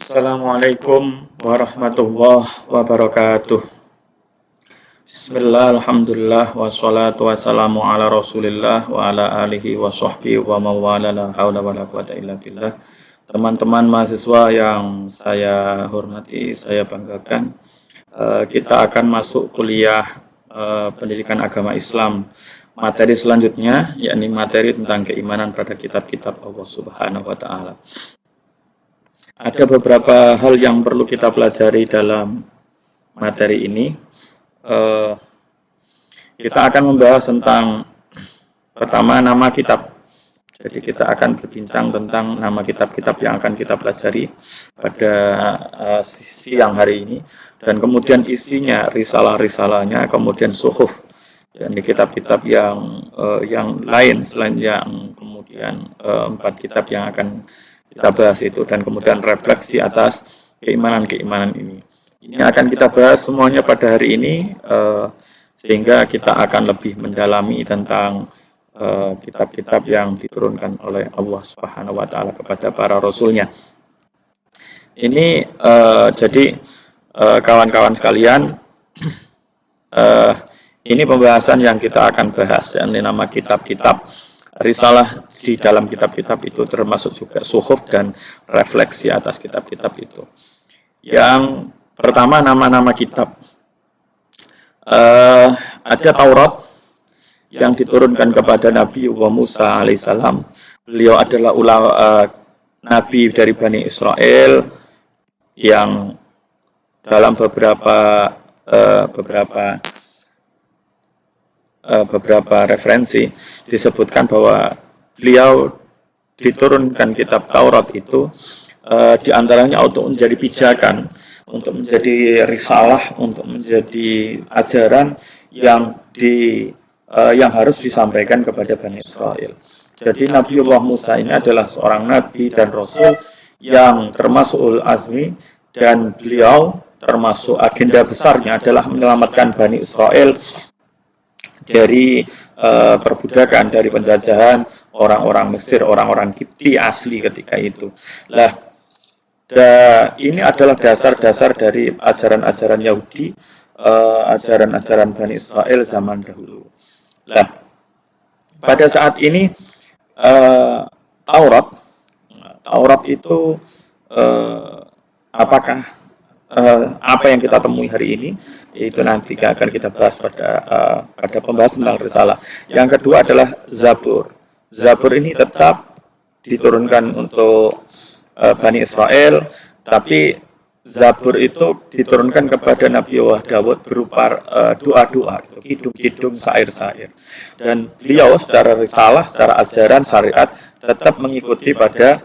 Assalamualaikum warahmatullahi wabarakatuh. Bismillah, alhamdulillah, wassalatu wassalamu ala rasulillah wa ala alihi wa sahbihi wa mawala la hawla wa la quwata illa billah. Teman-teman mahasiswa yang saya hormati, saya banggakan, kita akan masuk kuliah pendidikan agama Islam. Materi selanjutnya, yakni materi tentang keimanan pada kitab-kitab Allah Subhanahu wa Ta'ala. Ada beberapa hal yang perlu kita pelajari dalam materi ini. Kita akan membahas tentang pertama nama kitab. Jadi kita akan berbincang tentang nama kitab-kitab yang akan kita pelajari pada siang hari ini. Dan kemudian isinya, risalah-risalahnya, kemudian suhuf. Jadi kitab-kitab yang lain selain yang kemudian 4 kitab yang akan kita bahas itu, dan kemudian refleksi atas keimanan-keimanan ini. Ini akan kita bahas semuanya pada hari ini, sehingga kita akan lebih mendalami tentang kitab-kitab yang diturunkan oleh Allah Subhanahu wa Ta'ala kepada para rasulnya. Ini jadi kawan-kawan sekalian, ini pembahasan yang kita akan bahas, yakni nama kitab-kitab. Risalah di dalam kitab-kitab itu termasuk juga suhuf dan refleksi atas kitab-kitab itu. Yang pertama, nama-nama kitab. Ada Taurat yang diturunkan kepada Nabi Musa alaihissalam. Beliau adalah nabi dari Bani Israel yang dalam beberapa referensi disebutkan bahwa beliau diturunkan kitab Taurat itu diantaranya untuk menjadi pijakan, untuk menjadi risalah, untuk menjadi ajaran yang harus disampaikan kepada Bani Israel. Jadi Nabiullah Musa ini adalah seorang nabi dan rasul yang termasuk ulul azmi, dan beliau termasuk agenda besarnya adalah menyelamatkan Bani Israel dari perbudakan, dari penjajahan orang-orang Mesir, orang-orang Kipti asli ketika itu. Ini adalah dasar-dasar dari ajaran-ajaran Yahudi, ajaran-ajaran Bani Israel zaman dahulu. Pada saat ini Taurat itu apakah apa yang kita temui hari ini, itu nanti akan kita bahas pada pembahasan tentang risalah. Yang kedua adalah Zabur. Zabur ini tetap diturunkan untuk Bani Israel, tapi Zabur itu diturunkan kepada Nabi Dawud berupa doa-doa, kidung-kidung, syair-syair. Dan beliau secara risalah, secara ajaran syariat tetap mengikuti pada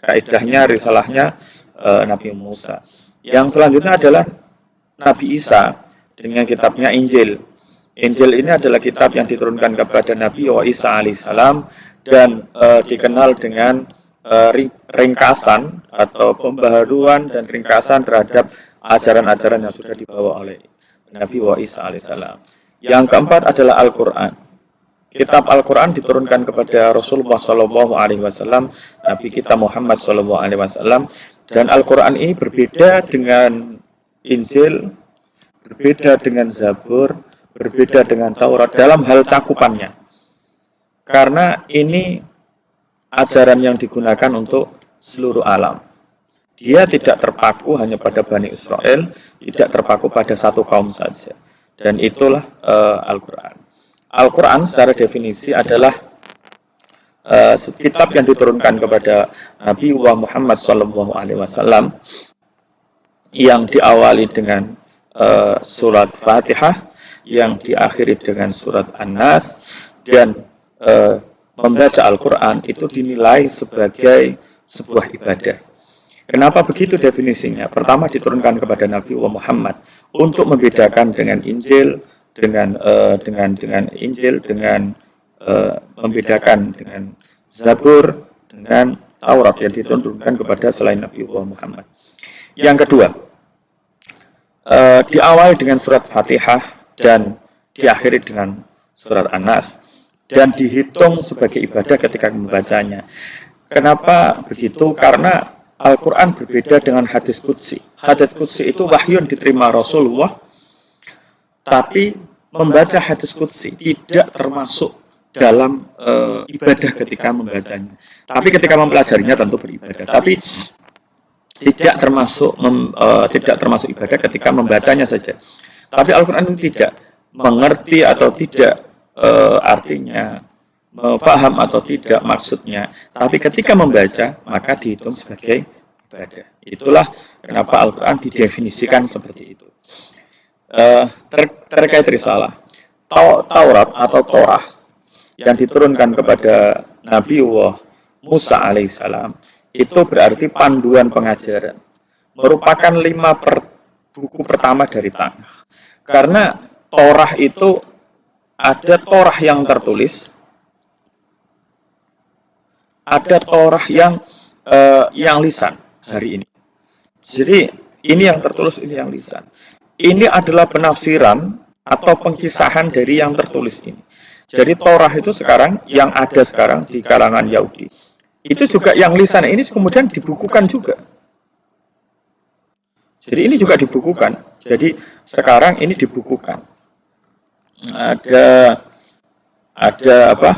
kaidahnya, risalahnya Nabi Musa. Yang selanjutnya adalah Nabi Isa dengan kitabnya Injil. Injil ini adalah kitab yang diturunkan kepada Nabi Isa alaihissalam dan dikenal dengan ringkasan atau pembaharuan dan ringkasan terhadap ajaran-ajaran yang sudah dibawa oleh Nabi Isa alaihissalam. Yang keempat adalah Al-Quran. Kitab Al-Quran diturunkan kepada Rasulullah SAW, Nabi kita Muhammad SAW, dan Al-Quran ini berbeda dengan Injil, berbeda dengan Zabur, berbeda dengan Taurat dalam hal cakupannya. Karena ini ajaran yang digunakan untuk seluruh alam. Dia tidak terpaku hanya pada Bani Israel, tidak terpaku pada satu kaum saja. Dan itulah Al-Quran. Al-Quran secara definisi adalah kitab yang diturunkan kepada Nabi Muhammad SAW yang diawali dengan surat Fatihah, yang diakhiri dengan surat An-Nas, dan membaca Al-Quran itu dinilai sebagai sebuah ibadah. Kenapa begitu definisinya? Pertama, diturunkan kepada Nabi Muhammad untuk membedakan dengan Injil, dengan Injil, dengan membedakan dengan Zabur, dengan Taurat yang diturunkan kepada selain Nabi Muhammad. Yang kedua, diawali dengan surat Fatihah dan diakhiri dengan surat An-Nas, dan dihitung sebagai ibadah ketika membacanya. Kenapa begitu? Karena Al-Quran berbeda dengan hadis qudsi. Hadis qudsi itu wahyu yang diterima Rasulullah, tapi membaca hadis qudsi tidak termasuk dalam ibadah ketika membacanya. Tapi ketika mempelajarinya tentu beribadah. Tapi tidak termasuk ibadah ketika membacanya saja. Tapi Al-Quran itu tidak mengerti atau tidak artinya, paham atau tidak maksudnya. Tapi ketika membaca maka dihitung sebagai ibadah. Itulah kenapa Al-Quran didefinisikan seperti itu. Terkait risalah, Taurat atau Torah yang diturunkan kepada Nabiullah Musa alaihissalam itu berarti panduan pengajaran, merupakan 5 buku pertama dari tanah. Karena Torah itu ada Torah yang tertulis, ada Torah yang lisan hari ini. Jadi ini yang tertulis, ini yang lisan. Ini adalah penafsiran atau pengkisahan dari yang tertulis ini. Jadi Torah itu sekarang yang ada sekarang di kalangan Yahudi itu juga yang lisan ini kemudian dibukukan juga. Jadi ini juga dibukukan. Jadi sekarang ini dibukukan. Ada apa?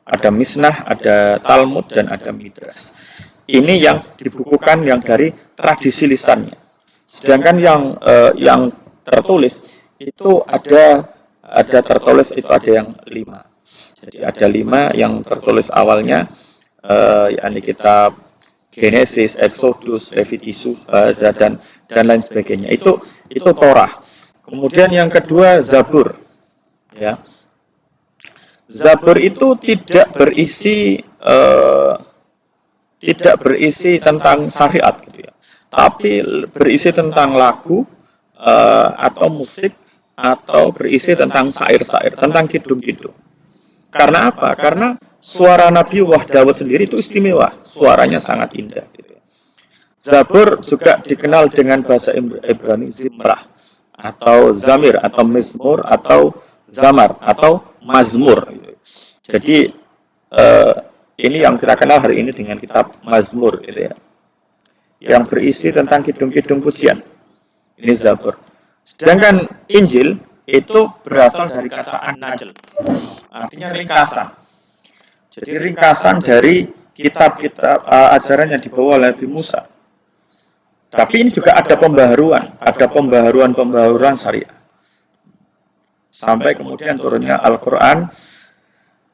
Ada Misnah, ada Talmud dan ada Midrash. Ini yang dibukukan yang dari tradisi lisannya. Sedangkan yang tertulis itu ada tertulis itu ada yang 5. Jadi ada 5 yang tertulis awalnya, yakni kitab Genesis, Exodus, Leviticus, dan lain sebagainya. Itu Torah. Kemudian yang kedua Zabur. Ya. Zabur itu tidak berisi tentang syariat gitu ya. Tapi berisi tentang lagu atau musik atau berisi tentang syair-syair, tentang kidung-kidung. Karena apa? Karena suara Nabiullah Daud sendiri itu istimewa, suaranya sangat indah. Gitu. Zabur juga dikenal dengan bahasa Ibrani Zimrah atau Zamir atau Mizmur atau Zamar atau Mazmur. Gitu. Jadi ini yang kita kenal hari ini dengan kitab Mazmur, gitu ya, yang berisi tentang kidung-kidung pujian. Ini Zabur. Sedangkan Injil itu berasal dari kata an-najl, artinya ringkasan. Jadi ringkasan dari kitab-kitab ajaran yang dibawa oleh Nabi Musa. Tapi ini juga ada pembaharuan syariah. Sampai kemudian turunnya Al-Quran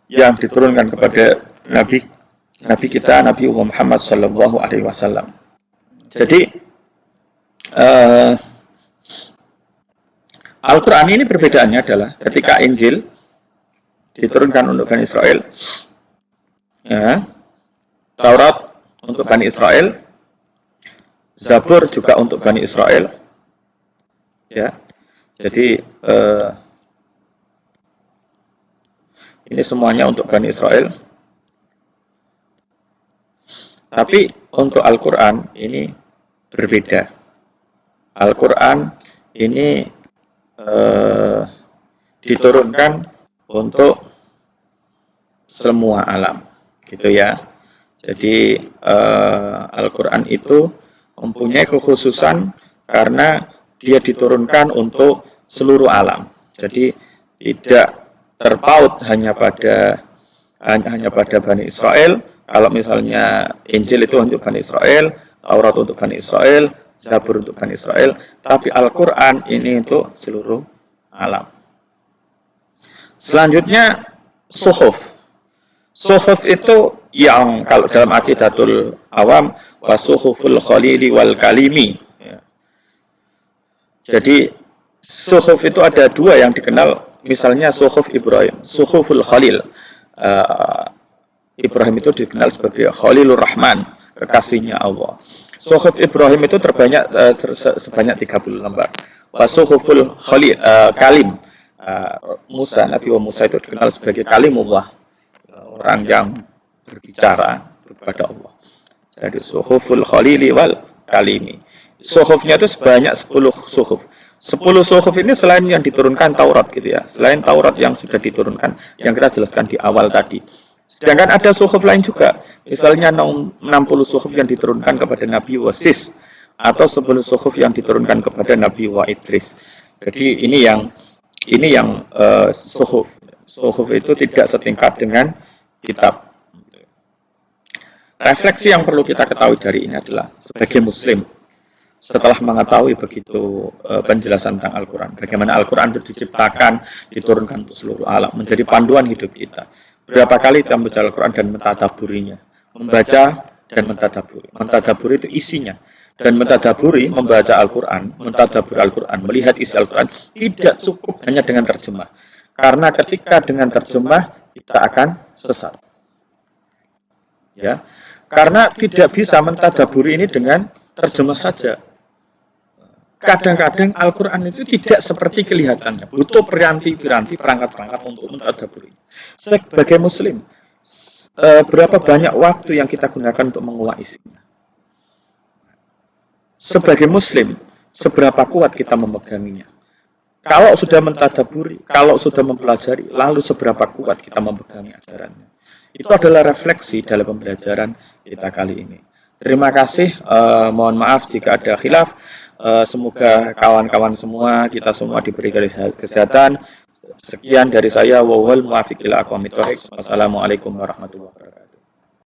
yang diturunkan kepada Nabi kita, Nabi Muhammad Sallallahu Alaihi Wasallam. Jadi Al-Quran ini perbedaannya adalah ketika Injil diturunkan untuk Bani Israel, ya, Taurat untuk Bani Israel, Zabur juga untuk Bani Israel, ya. Jadi ini semuanya untuk Bani Israel. Tapi untuk Al-Quran ini berbeda. Al-Quran ini diturunkan untuk semua alam, gitu ya. Jadi Al-Quran itu mempunyai kekhususan karena dia diturunkan untuk seluruh alam. Jadi tidak terpaut hanya pada Bani Israel. Kalau misalnya Injil itu untuk Bani Israel, Taurat untuk Bani Israel, Zabur untuk Bani Israel, tapi Al-Quran ini untuk seluruh alam. Selanjutnya Suhuf. Suhuf itu yang kalau dalam Aqidatul Awam wasuhuful khalili wal kalimi. Jadi Suhuf itu ada 2 yang dikenal, misalnya Suhuf Ibrahim, Suhuful Khalil. Ibrahim itu dikenal sebagai Khalilur Rahman, kekasihnya Allah. Suhuf Ibrahim itu sebanyak 30 lembar. Wasuhuful Khalil Kalim. Musa, Nabi Musa itu dikenal sebagai Kalimullah, orang yang berbicara kepada Allah. Jadi Suhuful Khalili wal Kalimi. Suhufnya itu sebanyak 10 suhuf. 10 suhuf ini selain yang diturunkan Taurat, gitu ya. Selain Taurat yang sudah diturunkan, yang kita jelaskan di awal tadi. Sedangkan ada suhuf lain juga, misalnya 60 suhuf yang diturunkan kepada Nabi Wasis atau 10 suhuf yang diturunkan kepada Nabi wa Idris. Jadi ini yang suhuf. Suhuf itu tidak setingkat dengan kitab. Refleksi yang perlu kita ketahui dari ini adalah sebagai Muslim, setelah mengetahui begitu penjelasan tentang Al-Quran, bagaimana Al-Quran itu diciptakan, diturunkan untuk seluruh alam, menjadi panduan hidup kita. Berapa kali kita membaca Al-Quran dan mentadaburinya, membaca dan mentadaburi. Mentadaburi itu isinya. Dan mentadaburi, membaca Al-Quran, mentadaburi Al-Quran, melihat isi Al-Quran, tidak cukup hanya dengan terjemah. Karena ketika dengan terjemah, kita akan sesat. Ya, karena tidak bisa mentadaburi ini dengan terjemah saja. Kadang-kadang Al-Quran itu tidak seperti kelihatannya, butuh piranti-piranti, perangkat-perangkat untuk mentadaburi. Sebagai Muslim, berapa banyak waktu yang kita gunakan untuk menguak isinya? Sebagai Muslim, seberapa kuat kita memeganginya? Kalau sudah mentadaburi, kalau sudah mempelajari, lalu seberapa kuat kita memegangi ajarannya? Itu adalah refleksi dalam pembelajaran kita kali ini. Terima kasih, mohon maaf jika ada khilaf. Semoga kawan-kawan semua, kita semua diberi kesehatan. Sekian dari saya, wal muwaffiq ila aqwamit thoriq. Wassalamualaikum warahmatullahi wabarakatuh.